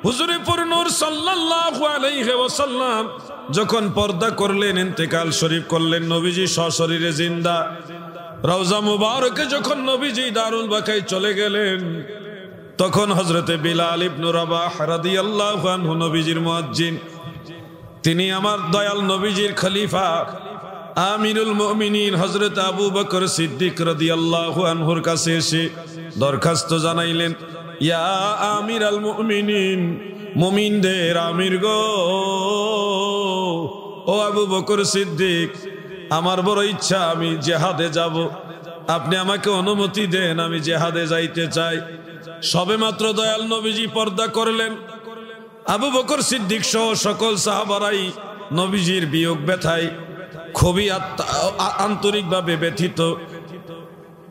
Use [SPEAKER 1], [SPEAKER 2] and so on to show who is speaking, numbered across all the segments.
[SPEAKER 1] হুজুরে নূর সাল্লাল্লাহু আলাইহি ওয়াসাল্লাম যখন পর্দা করলেন, ইন্তেকাল শরীফ করলেন, নবীজি সশরীরে জিন্দা, রওজা মুবারকে যখন নবীজি দারুল বাকায় চলে গেলেন, তখন হযরতে বিলাল ইবনে রাবাহ রাদিয়াল্লাহু আনহু নবীজির মুয়াজ্জিন, তিনি আমার দয়াল নবীজির খলিফা আমিরুল মুমিনিন হযরত আবু বকর সিদ্দিক রাদিয়াল্লাহু আনহুর কাছে এসে দরখাস্ত জানাইলেন, ইয়া আমিরাল মুমিনিন, মুমিনদের আমির গো, ও আবু বকর সিদ্দিক, আমার বড় ইচ্ছা আমি জিহাদে যাব, আপনি আমাকে অনুমতি দেন, আমি জিহাদে যাইতে চাই। সবেমাত্র দয়াল নবীজি পর্দা করলেন, আবু বকর সিদ্দিক সহ সকল সাহাবারাই নবীজির বিয়োগ ব্যথায় খুবই আন্তরিকভাবে ব্যথিত।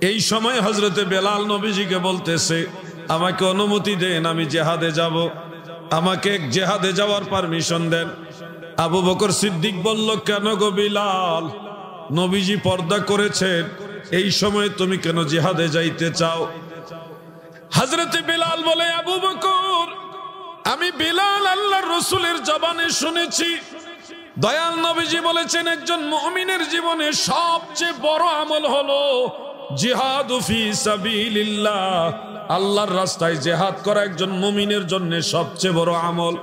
[SPEAKER 1] এই সময় হযরতে বেলাল নবীজিকে বলতেছে, আমাকে অনুমতি দেন, আমি জিহাদে যাব, আমাকে জিহাদে যাওয়ার পারমিশন দেন। আবু বকর সিদ্দিক বলল, কেন গো বিলাল, নবীজি পর্দা করেছেন, এই সময় তুমি কেন জিহাদে যাইতে চাও? হযরতে বেলাল বলে, আবু বকর, আমি বিলাল আল্লাহর রাসূলের জবানে শুনেছি, দয়াল নবীজি বলেছেন একজন মুমিনের জীবনে সবচেয়ে বড় আমল হলো জিহাদ ফি সাবিলিল্লাহ, আল্লাহর রাস্তায় জিহাদ করা একজন মুমিনের জন্য সবচেয়ে বড় আমল।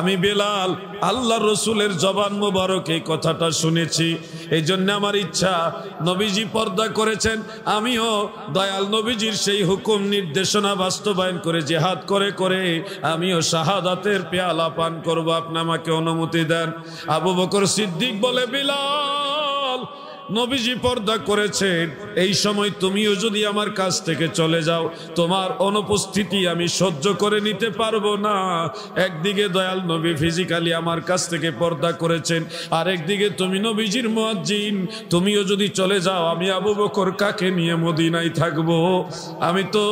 [SPEAKER 1] আমি বেলাল আল্লাহর রাসূলের জবান মোবারক এই কথাটা শুনেছি, এই জন্য আমার ইচ্ছা, নবীজি পর্দা করেছেন, আমিও দয়াল নবীজির সেই হুকুম নির্দেশনা বাস্তবায়ন করে জিহাদ করে করে আমিও শাহাদাতের পেয়ালা পান করব, আপনি আমাকে অনুমতি দেন। আবু বকর সিদ্দিক বলে, বিলাল, নবীজি পর্দা করেছেন, এই সময় তুমিও যদি আমার কাছ থেকে চলে যাও, তোমার অনুপস্থিতি আমি সহ্য করে নিতে পারবো না। একদিকে দয়াল নবী ফিজিক্যালি আমার কাছ থেকে পর্দা করেছেন, আর একদিকে তুমি নবীজির মুয়াজ্জিন, তুমিও যদি চলে যাও, আমি আবু বকর কাকে নিয়ে মদিনায় থাকবো? আমি তো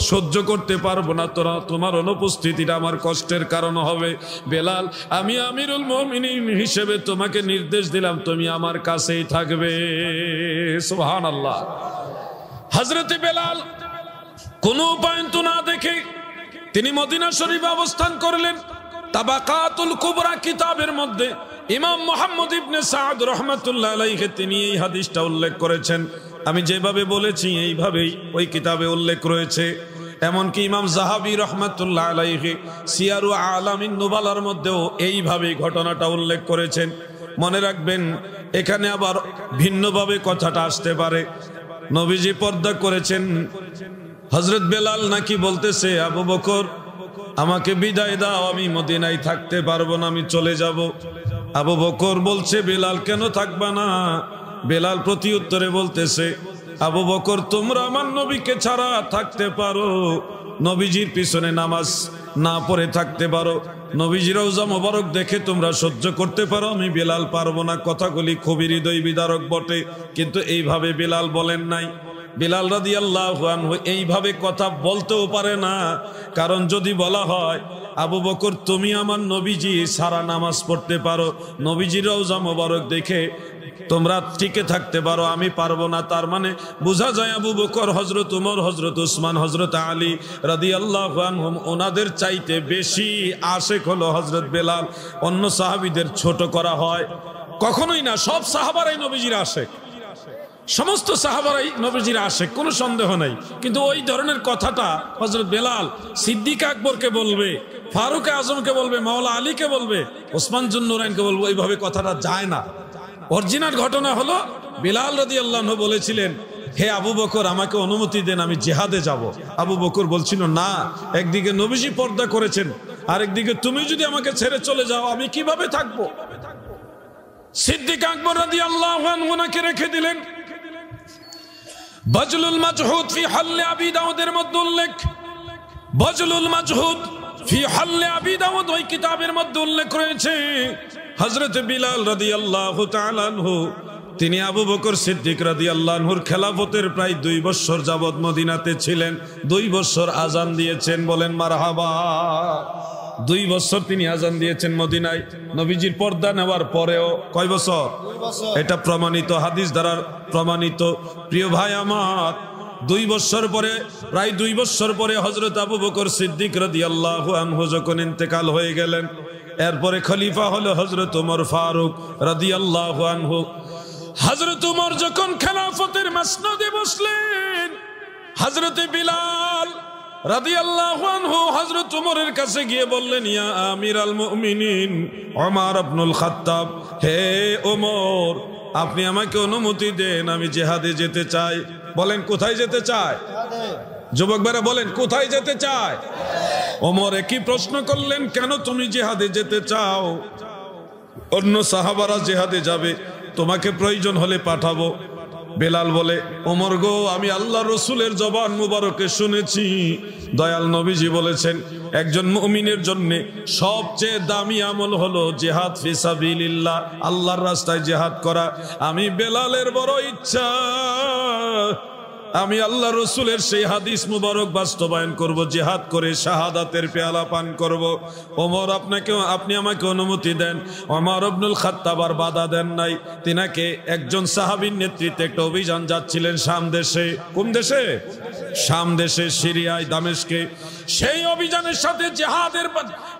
[SPEAKER 1] সহ্য করতে পারবো না, তোমার অনুপস্থিতিটা আমার কষ্টের কারণ হবে। বেলাল, আমি আমিরুল মুমিনিন হিসেবে তোমাকে নির্দেশ দিলাম, তুমি আমার কাছেই থাকবে। সুবহানাল্লাহ। হযরতে বেলাল কোনো উপায় না দেখে তিনি মদিনা শরীফে অবস্থান করলেন। তাবাকাতুল কুবরা কিতাবের মধ্যে ইমাম মুহাম্মদ ইবনে সাদ রাহমাতুল্লাহ আলাইহি তিনি এই হাদিসটা উল্লেখ করেছেন। আমি যেভাবে বলেছি এইভাবেই ওই কিতাবে উল্লেখ রয়েছে। এমনকি ইমাম যাহাবী রাহমাতুল্লাহ আলাইহি সিয়ারু আলামিন নুবালার মধ্যেও এইভাবে ঘটনাটা উল্লেখ করেছেন। মনে রাখবেন, এখানে আবার ভিন্নভাবে কথাটা আসতে পারে। নবীজি পর্দা করেছেন, হযরত বেলাল নাকি বলতেছে, আবু বকর, আমাকে বিদায় দাও, আমি মদিনায় থাকতে পারবো না, আমি চলে যাব। আবু বকর বলছে, বেলাল কেন থাকবা না? বেলাল প্রতি উত্তরে বলতেছে, আবু বকর, তোমরা আমার নবীকে ছাড়া থাকতে পারো, নবীজির পিছনে নামাজ না পড়ে থাকতে পারো, নবীজির রওজা মোবারক দেখে তোমরা সহ্য করতে পারো, আমি বেলাল পারবো না। কথাগুলি খুবই হৃদয় বিদারক বটে, কিন্তু এইভাবে বেলাল বলেন নাই। বেলাল রাদিয়াল্লাহু আনহু এইভাবে কথা বলতেও পারে না, কারণ যদি বলা হয়, আবু বকর, তুমি আমার নবীজি সারা নামাজ পড়তে পারো, নবীজির রওজা মোবারক দেখে তোমরা টিকে থাকতে পারো, আমি পারবো না, তার মানে বোঝা যায় আবু বকর, হযরত উমর, হযরত উসমান, হযরত আলী রাদিয়াল্লাহু আনহুম ওনাদের চাইতে বেশি আশেক হলো হযরত বেলাল। অন্য সাহাবীদের ছোট করা হয় কখনোই না, সব সাহাবারাই নবীজির আশেক, সমস্ত সাহাবারাই নবীজির আশেক, কোনো সন্দেহ নাই। কিন্তু ওই ধরনের কথাটা হযরত বেলাল সিদ্দিক আকবরকে বলবে, ফারুক আজমকে বলবে, মাওলা আলীকে বলবে, ওসমান জুন্নুরাইনকে বলবে, এইভাবে কথাটা যায় না। অরিজিনাল ঘটনা হলো, বেলাল রাদিয়াল্লাহু আনহু বলেছিলেন, হে আবু বকর, আমাকে অনুমতি দেন, আমি জিহাদে যাব। আবু বকর বলছিল, না, একদিকে নবীজি পর্দা করেছেন, আরেকদিকে তুমি যদি আমাকে ছেড়ে চলে যাও, আমি কিভাবে থাকবো? সিদ্দিক আকবর রাদিয়াল্লাহু আনহু ওনাকে রেখে দিলেন। বাজলুল মাজহুদ ফি হাল্লে আবি দাউদের মধ্যে উল্লেখ, বাজলুল মাজহুদ ফি হাল্লে আবি দাউদ ওই কিতাবের মধ্যে উল্লেখ রয়েছে, হযরত বিলাল রাদিয়াল্লাহু তাআলা আনহু তিনি আবু বকর সিদ্দিক রাদিয়াল্লাহু আনহুর খেলাফতের প্রায় 2 বছর যাবত মদিনাতে ছিলেন, 2 বছর আজান দিয়েছেন, বলেন মারহাবা। 2 বছর তিনি আজান দিয়েছেন মদিনায়, নবীজির পর্দা নেওয়ার পরেও। কয় বছর? 2 বছর। এটা প্রমাণিত, হাদিস দ্বারা প্রমাণিত। প্রিয় ভাই আমার, 2 বছর পরে, প্রায় 2 বছর পরে হযরত আবু বকর সিদ্দিক রাদিয়াল্লাহু আনহু যখন ইন্তেকাল হয়ে গেলেন, এরপরে খলিফা হলো হযরত ওমর ফারুক রাদিয়াল্লাহু আনহু। হযরত ওমর যখন খেলাফতের মাসনদে বসলেন, হযরত বিলাল রাদিয়াল্লাহু আনহু হযরত ওমরের কাছে গিয়ে বললেন, ইয়া আমিরাল মুমিনিন ওমর ইবনুল খাত্তাব, হে ওমর, আপনি আমাকে অনুমতি দেন, আমি জিহাদে যেতে চাই। বলেন কোথায় যেতে চায়? যুবক ভাইরা বলেন কোথায় যেতে চায়? ওমর একই প্রশ্ন করলেন, কেন তুমি জিহাদে যেতে চাও? অন্য সাহাবারা জিহাদে যাবে, তোমাকে প্রয়োজন হলে পাঠাবো। বেলাল বলে, ওমর গো, আমি আল্লাহ রসুলের জবান মুবারকে শুনেছি, দয়াল নবীজি বলেছেন একজন মুমিনের জন্য সবচেয়ে দামি আমল হলো জিহাদ ফি সাবিলিল্লাহ, আল্লাহর রাস্তায় জিহাদ করা। আমি বেলালের বড় ইচ্ছা, আমি আল্লাহ রসুলের সেই হাদিস মুবারক বাস্তবায়ন করব, জিহাদ করে শাহাদাতের পেয়ালা পান করব। ওমর, আপনি আমাকে অনুমতি দেন। ওমর ইবনুল খাত্তাব আর বাধা দেন নাই। তিনাকে একজন সাহাবীর নেতৃত্বে একটা অভিযান যাচ্ছিলেন শাম দেশে। কোন দেশে? শাম দেশে, সিরিয়ায়, দামেস্কে। সেই অভিযানের সাথে জিহাদের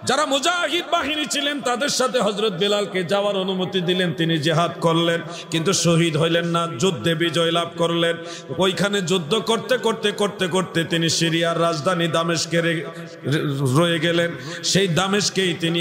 [SPEAKER 1] যারা মুজাহিদ বাহিনী ছিলেন তাদের সাথে হযরত বেলালকে যাওয়ার অনুমতি দিলেন। তিনি জিহাদ করলেন, কিন্তু শহীদ হইলেন না, যুদ্ধে বিজয় লাভ করলেন। ওইখানে যুদ্ধ করতে করতে করতে করতে তিনি সিরিয়ার রাজধানী দামেস্কে রয়ে গেলেন। সেই দামেস্কেই তিনি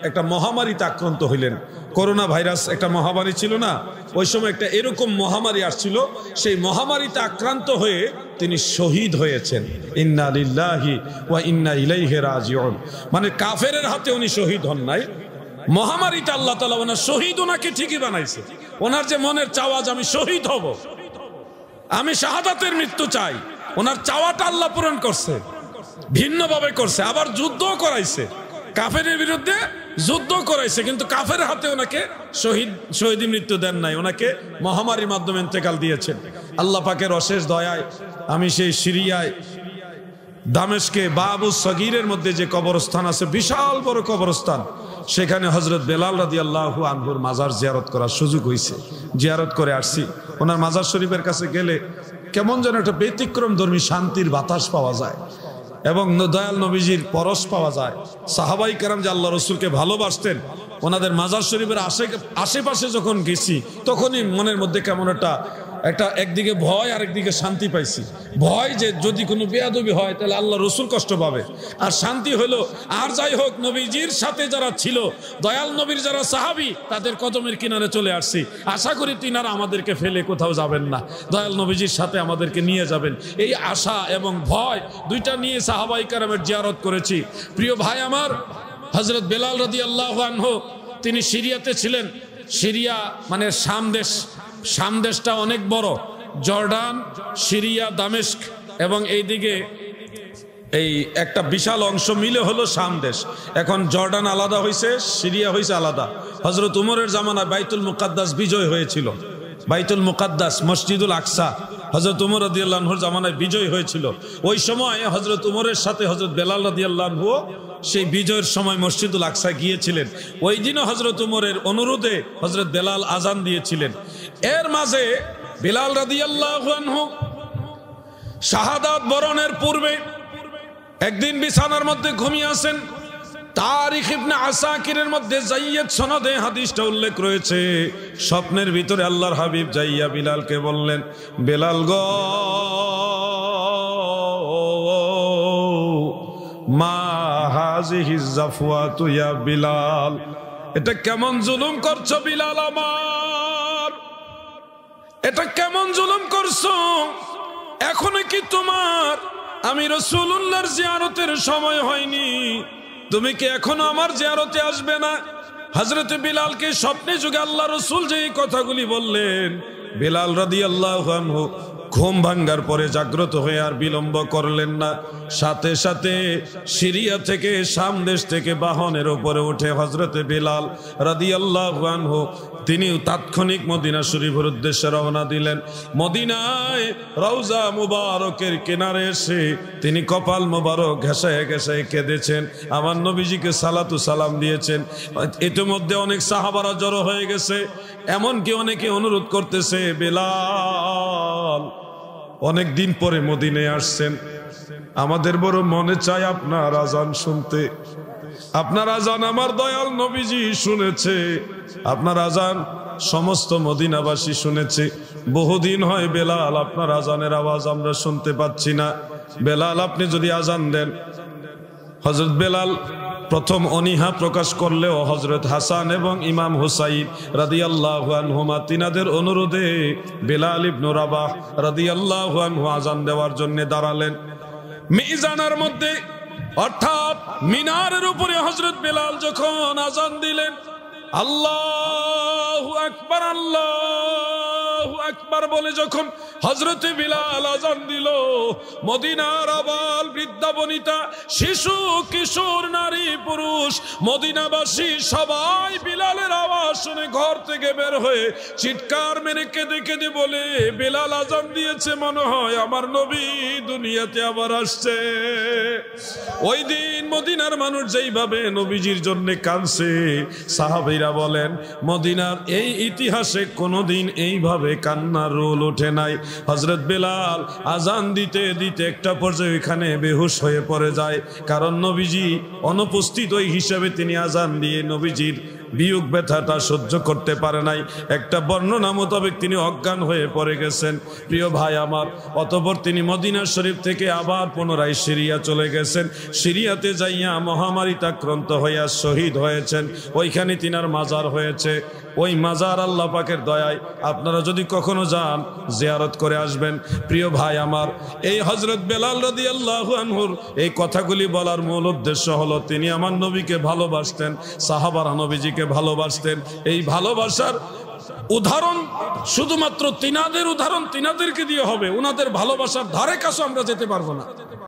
[SPEAKER 1] একটা মহামারীতে আক্রান্ত হইলেন। করোনা ভাইরাস একটা মহামারী ছিল না, ওই সময় একটা এরকম মহামারী আসছিল। সেই মহামারীতে আক্রান্ত হয়ে তিনি শহীদ হয়েছেন। ইন্না লিল্লাহি ওয়া ইন্না ইলাইহি রাজিউন। মানে কাফেরের হাতে উনি শহীদ হন নাই, মহামারীতে আল্লাহ তাআলা ওনার শহীদ ওনাকে ঠিকই বানাইছে। ওনার যে মনের চাওয়া যে আমি শহীদ হব, আমি শাহাদাতের মৃত্যু চাই, ওনার চাওয়াটা আল্লাহ পূরণ করছে, ভিন্নভাবে করছে। আবার যুদ্ধও করাইছে, কাফেরের বিরুদ্ধে যুদ্ধ করাইছে, কিন্তু কাফের হাতে ওনাকে শহীদ মৃত্যু দেন নাই, ওনাকে মহামারীর মাধ্যমে ইন্তেকাল দিয়েছেন। আল্লাহ পাকের অশেষ দয়ায় আমি সেই সিরিয়ায় দামেস্কে বাবু সগীরের মধ্যে যে কবরস্থান আছে, বিশাল বড় কবরস্থান, সেখানে হযরত বেলাল রাদিয়াল্লাহু আনহুর মাজার জিয়ারত করার সুযোগ হয়েছে। জিয়ারত করে আসছি। ওনার মাজার শরীফের কাছে গেলে কেমন যেন একটা ব্যতিক্রম ধর্মী শান্তির বাতাস পাওয়া যায় এবং দয়াল নবীজির পরশ পাওয়া যায়। সাহাবাই কেরাম যে আল্লাহ রসুলকে ভালোবাসতেন, ওনাদের মাজার শরীফের আশেপাশে যখন গেছি তখনই মনের মধ্যে কেমন একটা একদিকে ভয় আর একদিকে শান্তি পাইছি। ভয় যে যদি কোনো বেয়াদবি হয় তাহলে আল্লাহ রসুল কষ্ট পাবে, আর শান্তি হলো আর যাই হোক নবীজির সাথে যারা ছিল, দয়াল নবীর যারা সাহাবী, তাদের কদমের কিনারে চলে আসছি। আশা করি তিনারা আমাদেরকে ফেলে কোথাও যাবেন না, দয়াল নবীজির সাথে আমাদেরকে নিয়ে যাবেন। এই আশা এবং ভয় দুইটা নিয়ে সাহাবাই কেরামের জিয়ারত করেছি। প্রিয় ভাই আমার, হযরত বেলাল রাদিয়াল্লাহু আনহু তিনি সিরিয়াতে ছিলেন। সিরিয়া মানে শাম দেশটা অনেক বড়, জর্ডান, সিরিয়া, দামেস্ক এবং এইদিকে এই একটা বিশাল অংশ মিলে হলো শাম দেশ। এখন জর্ডান আলাদা হয়েছে, সিরিয়া হয়েছে আলাদা। হযরত উমরের জামানায় বাইতুল মুকাদ্দাস বিজয় হয়েছিল। বাইতুল মুকাদ্দাস, মসজিদুল আকসা হযরত উমর রাদিয়াল্লাহু আনহুর জামানায় বিজয় হয়েছিল। ওই সময় হযরত উমরের সাথে হযরত বেলাল রাদিয়াল্লাহু আনহু সেই বিজয়ের সময় মসজিদুল আকসা গিয়েছিলেন। ওই দিনও হযরত উমরের অনুরোধে হযরত বেলাল আজান দিয়েছিলেন। এর মাঝে বেলাল রাদিয়াল্লাহু আনহু শাহাদাত বরণের পূর্বে একদিন বিছানার মধ্যে ঘুমিয়ে আছেন। তারিখ ইবনে আসাকিরের মধ্যে যাইয়াত সনদে হাদিসটা উল্লেখ রয়েছে। স্বপ্নের ভিতরে আল্লাহর হাবিব যাইয়া বিলালকে বললেন, বেলাল গো, মা হাযিহি যাফওয়াতু ইয়া বিলাল, এটা কেমন জুলুম করছো বিলাল আমার, এটা কেমন জুলুম করছো? এখনো কি তোমার আমি রাসূলুল্লাহর জিয়ারতের সময় হয়নি? তুমি কি এখনো আমার জিয়ারতে আসবে না? হযরত বিলালকে স্বপ্নে যুগে আল্লাহ রাসূল যে এই কথাগুলি বললেন, বিলাল রাদিয়াল্লাহু আনহু ঘুম ভাঙ্গার পরে জাগ্রত হয়ে আর বিলম্ব করলেন না। সাথে সাথে সিরিয়া থেকে, শাম দেশ থেকে বাহনের উপরে উঠে হযরত বিলাল রাদিয়াল্লাহু আনহু তিনি তাৎক্ষণিক মদিনা শরীফের উদ্দেশ্যে রওনা দিলেন। মদিনায় রওজা মুবারকের কিনারে এসে তিনি কপাল মুবারক ঘেঁষায় ঘেঁষায় কেঁদেছেন, আমার নবীজিকে সালাতু সালাম দিয়েছেন। ইতিমধ্যে অনেক সাহাবারা জড়ো হয়ে গেছে, এমনকি অনেকে অনুরোধ করতেছে, বেলাল অনেক দিন পরে মদিনায় আসছেন, আমাদের বড় মনে চায় আপনার আজান শুনতে। আপনার আজান আমার দয়াল নবীজি শুনেছে, আপনার আজান সমস্ত মদিনাবাসী শুনেছে। বহুদিন হয় বেলাল আপনার আজানের আওয়াজ আমরা শুনতে পাচ্ছি না। বেলাল আপনি যদি আজান দেন। হযরত বেলাল প্রথম অনীহা প্রকাশ করলেও হযরত হাসান এবং ইমাম হুসাইন রাদিয়াল্লাহু আনহুমা তিনাদের অনুরোধে বেলাল ইবনে রাবাহ রাদিয়াল্লাহু আনহু আজান দেওয়ার জন্য দাঁড়ালেন। মিজানের মধ্যে অর্থাৎ মিনারের উপরে হযরত বেলাল যখন আজান দিলেন, আল্লাহু আকবার আল্লাহু আকবার বলে যখন হযরত বিলাল আজান দিল, মদিনার আবাল বৃদ্ধা বনিতা, শিশু কিশোর নারী পুরুষ মদিনাবাসী সবাই বিলালের আওয়াজ শুনে ঘর থেকে বের হয়ে চিৎকার মেরে কেঁদে কেঁদে বলে, বেলাল আজান দিয়েছে, মনে হয় আমার নবী দুনিয়াতে আবার আসছে। ওই দিন মদিনার মানুষ যেইভাবে নবীজির জন্য কাঁদছে, সাহাবীরা বলেন মদিনার এই ইতিহাসে কোনোদিন এইভাবে কান্নার রোল ওঠে নাই। হযরত বেলাল আজান দিতে দিতে একটা পর্যায়ে এখানে বেহুশ হয়ে পড়ে যায়, কারণ নবীজি অনুপস্থিত ওই হিসাবে তিনি আজান দিয়ে নবীজির বিয়োগ ব্যথাটা সহ্য করতে পারে নাই। একটা বর্ণনা মোতাবেক তিনি অজ্ঞান হয়ে পড়ে গেছেন। প্রিয় ভাই আমার, অতঃপর তিনি মদিনা শরীফ থেকে আবার পুনরায় সিরিয়া চলে গেছেন। সিরিয়াতে যাইয়া মহামারীতে আক্রান্ত হইয়া শহীদ হয়েছেন। ওইখানে তিনার মাজার হয়েছে। ওই মাজার আল্লাহ পাকের দয়ায় আপনারা যদি কখনো যান জিয়ারত করে আসবেন। প্রিয় ভাই আমার, এই হযরত বেলাল রাদিয়াল্লাহু আনহুর এই কথাগুলি বলার মূল উদ্দেশ্য হলো তিনি আমার নবীকে ভালোবাসতেন, সাহাবারা নবীজিকে ভালোবাসতেন। এই ভালোবাসার উদাহরণ শুধুমাত্র তিনাদের উদাহরণ তিনাদেরকে দিয়ে হবে, উনাদের ভালোবাসার ধারে কাছে আমরা যেতে পারবো না।